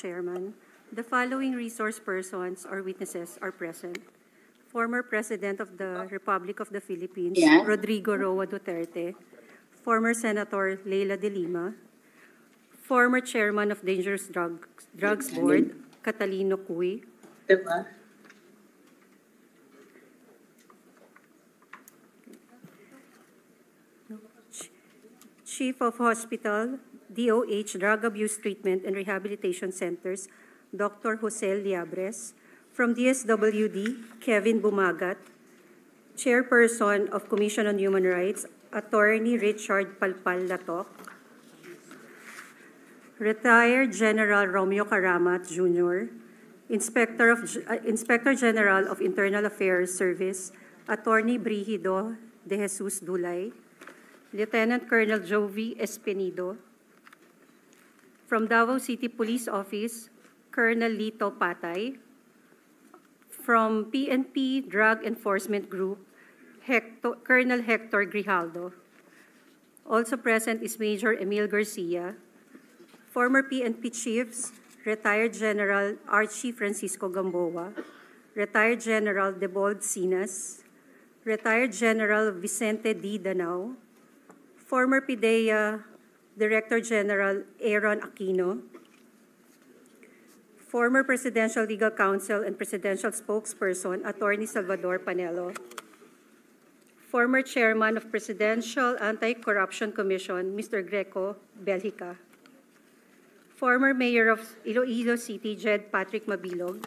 Chairman, the following resource persons or witnesses are present. Former President of the Republic of the Philippines, Rodrigo Roa Duterte. Former Senator Leila de Lima. Former Chairman of Dangerous Drugs Board, Catalino Cuy. Chief of Hospital, DOH Drug Abuse Treatment and Rehabilitation Centers, Dr. Jose Liabres. From DSWD, Kevin Bumagat. Chairperson of Commission on Human Rights, Attorney Richard Palpal Latok. Retired General Romeo Karamat Jr., Inspector General of Internal Affairs Service, Attorney Brigido de Jesus Dulay. Lieutenant Colonel Jovi Espenido. From Davao City Police Office, Colonel Lito Patay. From PNP Drug Enforcement Group, Colonel Hector Grijaldo. Also present is Major Emil Garcia. Former PNP Chiefs, Retired General Archie Francisco Gamboa, Retired General Debold Sinas, Retired General Vicente D. Danao, former PIDEA Director General Aaron Aquino, former Presidential Legal Counsel and Presidential Spokesperson, Attorney Salvador Panelo, former Chairman of Presidential Anti-Corruption Commission, Mr. Greco Belhica, former Mayor of Iloilo City, Jed Patrick Mabilog,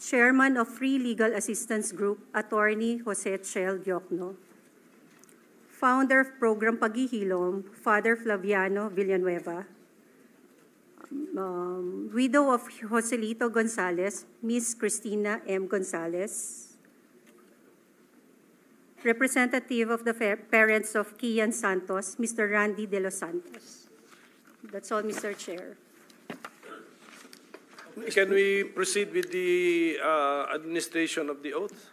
Chairman of Free Legal Assistance Group, Attorney Jose Chel Diokno, founder of Program Paghihilom, Father Flaviano Villanueva, widow of Joselito Gonzalez, Miss Cristina M. Gonzalez, representative of the parents of Kian Santos, Mr. Randy De Los Santos. That's all, Mr. Chair. Can we proceed with the administration of the oath?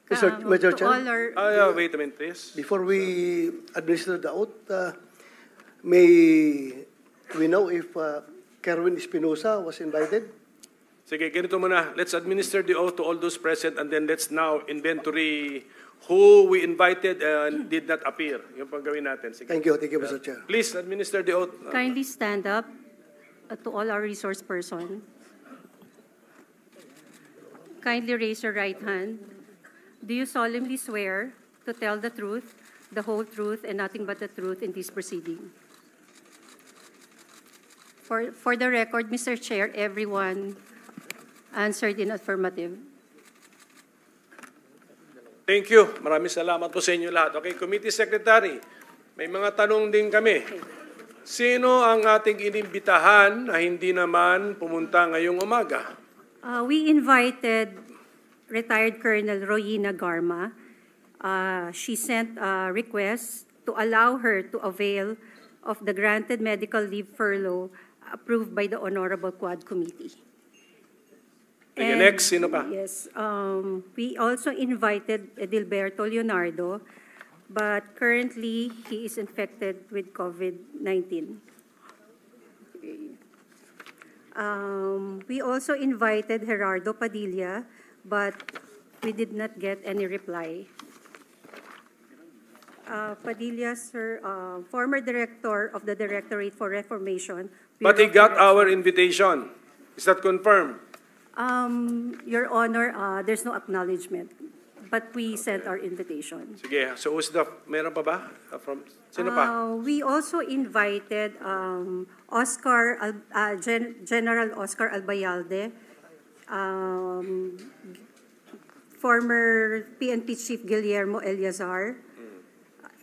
Mr. Chair, wait a minute, please. before we administer the oath, may we know if Kerwin Espinosa was invited? Sige, ganito muna. Let's administer the oath to all those present and then let's now inventory who we invited and did not appear. Yung pang gawin natin. Sige. Thank you, Mr. Chair. Please administer the oath. Kindly stand up to all our resource persons. Kindly raise your right hand. Do you solemnly swear to tell the truth, the whole truth, and nothing but the truth in this proceeding? For the record, Mr. Chair, everyone answered in affirmative. Thank you. Maraming salamat po sa inyo lahat. Okay, Committee Secretary, may mga tanong din kami. Sino ang ating inimbitahan na hindi naman pumunta ngayong umaga? We invited retired Colonel Royina Garma. She sent a request to allow her to avail of the granted medical leave furlough approved by the Honorable Quad Committee. And next, sino pa? Yes, we also invited Edilberto Leonardo, but currently he is infected with COVID-19. We also invited Gerardo Padilla, but we did not get any reply. Padilla, sir, former director of the Directorate for Reformation. But he got our invitation. Is that confirmed? Your Honor, there's no acknowledgement, but we sent our invitation. Sige, so who's the, meron pa ba? Sino pa? We also invited General Oscar Albayalde, former PNP Chief Guillermo Eleazar,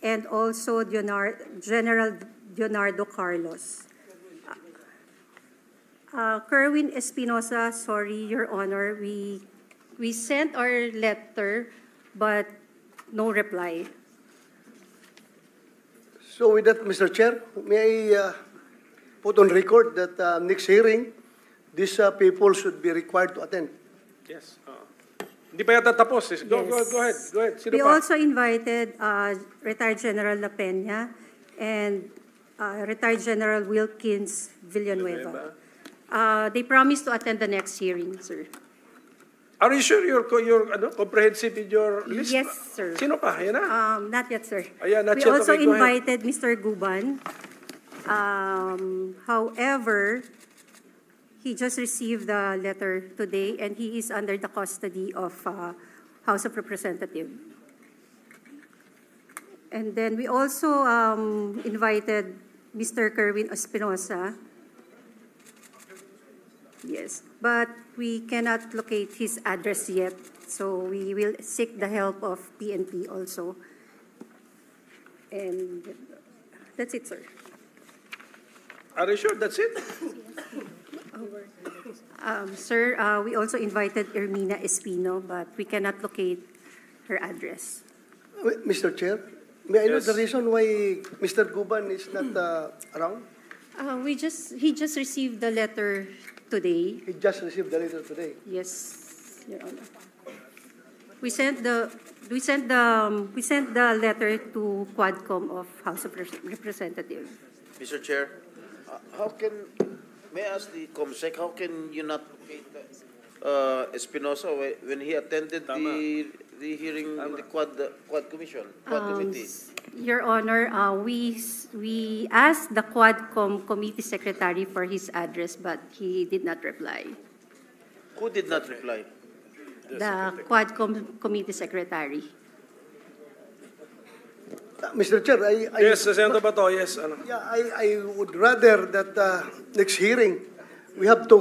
and also General Leonardo Carlos. Kerwin Espinosa, sorry, Your Honor, we sent our letter, but no reply. So with that, Mr. Chair, may I put on record that next hearing, these people should be required to attend? Yes. Hindi pa yata tapos. Go ahead. Sino We pa? also invited retired General La Peña and Retired General Wilkins Villanueva. They promised to attend the next hearing, sir. Are you sure you're comprehensive in your list? Yes, sir. Sino pa? Yan na. Not yet, sir. Ayan, not We yet. also Okay, go ahead. invited Mr. Guban. However, he just received the letter today, and he is under the custody of House of Representatives. And then we also invited Mr. Kerwin Espinosa. Yes, but we cannot locate his address yet, so we will seek the help of PNP also. And that's it, sir. Are you sure that's it? Sir, we also invited Ermina Espino, but we cannot locate her address. Mr. Chair, may I know Yes. the reason why Mr. Guban is not around? He just received the letter today. He just received the letter today. Yes, Your Honor. We sent the letter to Quadcom of House of Representatives. Mr. Chair, may I ask the COMSEC, how can you not locate Espinosa when he attended the hearing in the Quad Commission, Quad Committee? Your Honor, we asked the Quadcom Committee Secretary for his address, but he did not reply. Who did not reply? The Quadcom Committee Secretary. Mr. Chair, Yes, Senator Bato, yes. Ano? yeah, I would rather that next hearing we have to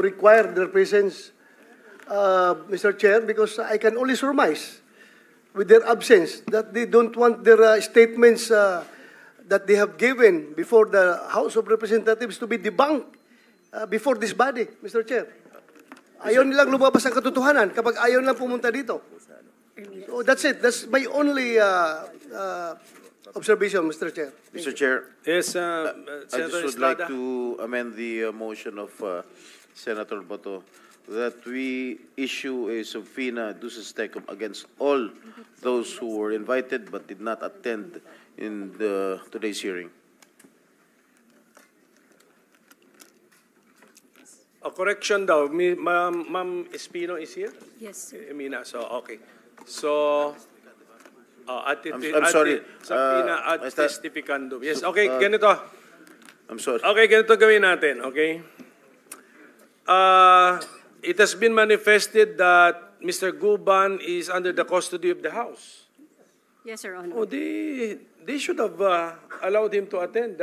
require their presence, Mr. Chair, because I can only surmise with their absence that they don't want their statements that they have given before the House of Representatives to be debunked before this body, Mr. Chair. Ayaw nilang lumabas ang katotohanan kapag ayaw nilang pumunta dito. So that's it. That's my only observation, Mr. Chair. Mr. Chair, Yes, I Senator just would like Estrada. to amend the motion of Senator Bato that we issue a subpoena duces tecum against all those who were invited but did not attend in today's hearing. A correction daw. Ma'am Espino is here? Yes, sir. Emina, so okay. So, I'm sorry. Subpoena ad Basta- testificandum. Yes, okay, ganito. I'm sorry. Okay, ganito gawin natin, okay? It has been manifested that Mr. Guban is under the custody of the House. Yes, Your Honor. Oh, they should have allowed him to attend.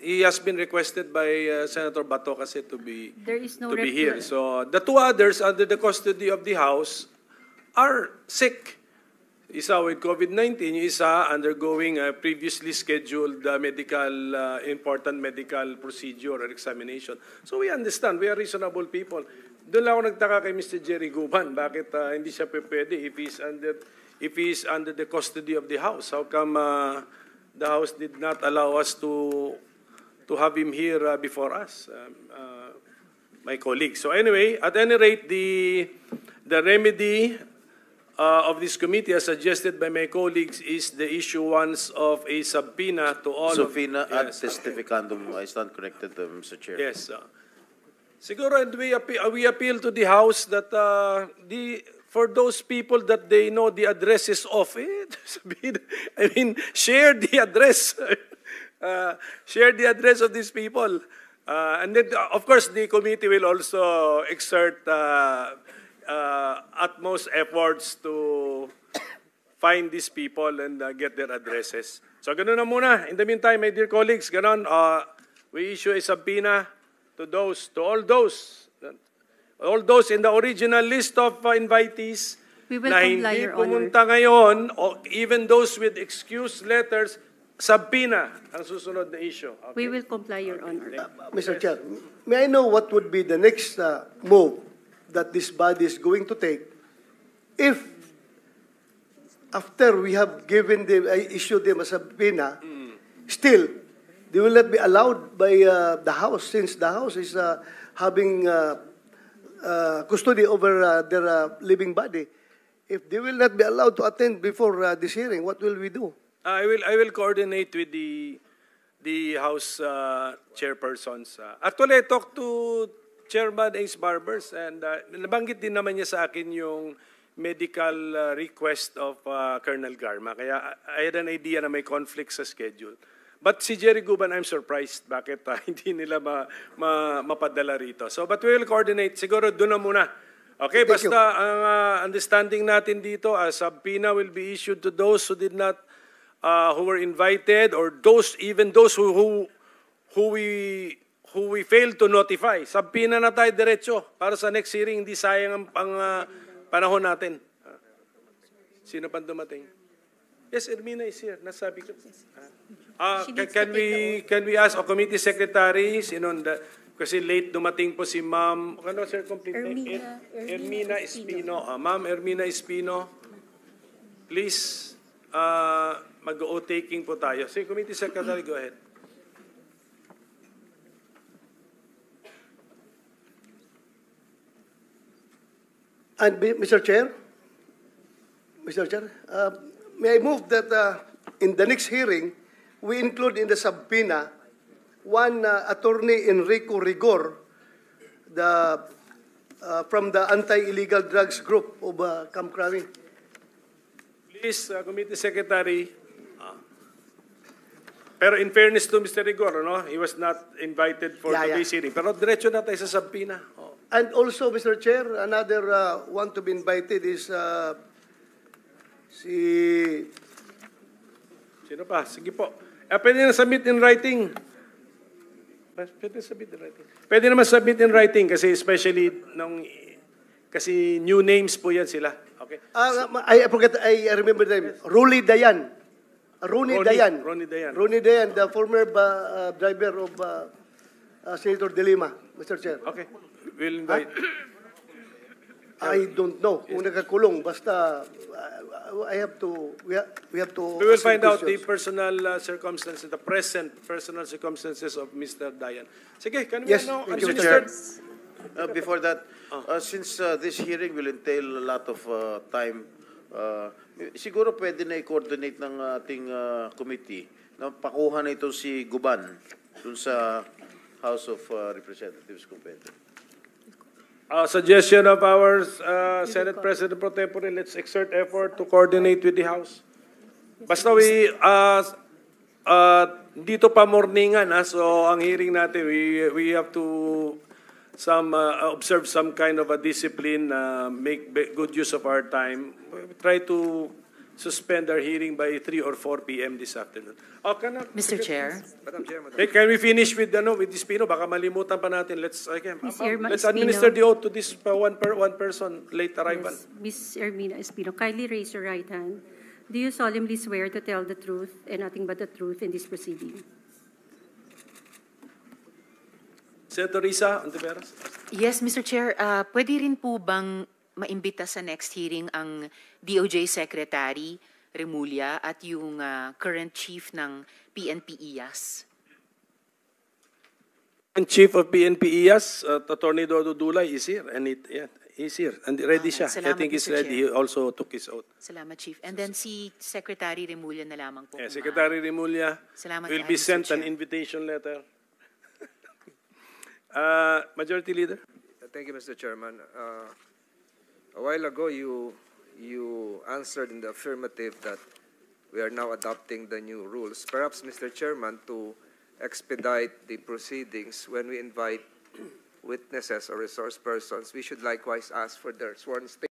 He has been requested by Senator Bato kasi to be There is no to be reply. here. So the two others under the custody of the House are sick. Isa with COVID-19, isa undergoing a previously scheduled important medical procedure or examination. So we understand, we are reasonable people. Doon lang ako nagtaka kay Mr. Jerry Guban, bakit hindi siya pwede if he's under the custody of the House. How come the House did not allow us to have him here before us, my colleagues? So anyway, at any rate, the remedy of this committee, as suggested by my colleagues, is the issuance of a subpoena to all Subpoena of... ad Yes, testificandum. I stand corrected, Mr. Chair. yes. Siguro, and we appeal to the House that for those people that they know the address is off, share the address. Share the address of these people. And then, of course, the committee will also exert utmost efforts to find these people and get their addresses. So, ganun na muna. In the meantime, my dear colleagues, ganun, we issue a subpoena to all those in the original list of invitees We will na comply, hindi Your Honor. pumunta ngayon, or even those with excuse letters, subpoena ang susunod na issue. Okay? We will comply, Your Honor. Mr. Chair, may I know what would be the next move that this body is going to take if after we have given them, issued them a subpoena, still, they will not be allowed by the House, since the House is having custody over their living body. If they will not be allowed to attend before this hearing, what will we do? I will coordinate with the House chairpersons. Actually, I talked to Chairman Ace Barbers and nabanggit din naman niya sa akin yung medical request of Colonel Garma. Kaya I had an idea na may conflict sa schedule. But si Jerry Guban, I'm surprised bakit hindi nila mapadala rito. So, but we will coordinate. Siguro doon na muna. Okay, Thank basta ang understanding natin dito, a subpoena will be issued to those who did not, who were invited, or even those who we failed to notify. Subpoena na tayo diretso para sa next hearing, hindi sayang ang panahon natin. Sino pa dumating? Yes, Ermina is here. Nasabi ko. Can we ask a committee secretary, kasi late dumating po si Ma'am, ano sir, complete? Ermina Espino. Ma'am Ermina Espino, please, mag-o-taking po tayo. Si committee secretary, go ahead. And Mr. Chair, may I move that in the next hearing, we include in the subpoena one attorney Enrico Rigor, from the anti-illegal drugs group of Camp Crami. Please, committee secretary. Pero in fairness to Mr. Rigor, no, he was not invited for today's hearing. Pero diretso na tayo sa subpoena. Oh. And also, Mr. Chair, another one to be invited is Sino pa? Sige po. Pwede na submit in writing. Pwede naman submit in writing kasi especially kasi new names po yan sila. Okay. I forget, I remember the name. Ronnie Dayan, the former driver of Senator De Lima, Mr. Chair. Okay. We'll invite. I don't know kung nakakulong. Basta, we have to We will find out the personal circumstances, the present personal circumstances of Mr. Dayan. Sige, can we Yes, know? thank you, Mr. Before that, since this hearing will entail a lot of time, siguro pwede na i-coordinate ng ating committee na pakuha na ito si Guban dun sa House of Representatives kung pwede. Suggestion of our Senate President Pro Tempore, let's exert effort to coordinate with the House. Basta dito pa morningan, so ang hearing natin, we have to observe some kind of a discipline, make good use of our time. We try to suspend our hearing by 3 or 4 p.m. this afternoon. Mr. Chair. Madam Chairman. Hey, can we finish with this Pino? Baka malimutan pa natin. Let's Ms. administer Espino. the oath to this one person late arrival. Yes, Ms. Ermina Espino, kindly raise your right hand. Do you solemnly swear to tell the truth and nothing but the truth in this proceeding? Senator Risa Ontiveros. Yes, Mr. Chair. Pwede rin po bang maimbita sa next hearing ang DOJ Secretary Remulla at yung current chief ng PNP IAS? And Chief of PNP IAS, Attorney Dodo Dulay is here. And he's here. And ready siya. I Salamat, think he's Mr. ready. He Chair. also took his oath. Salamat, Chief. And then si Secretary Remulla na lamang po. Yeah, kung Secretary Remulla Salamat will kayo, be Mr. sent an Chair. invitation letter. Majority Leader. Thank you, Mr. Chairman. A while ago, you answered in the affirmative that we are now adopting the new rules. Perhaps, Mr. Chairman, to expedite the proceedings when we invite witnesses or resource persons, we should likewise ask for their sworn statement.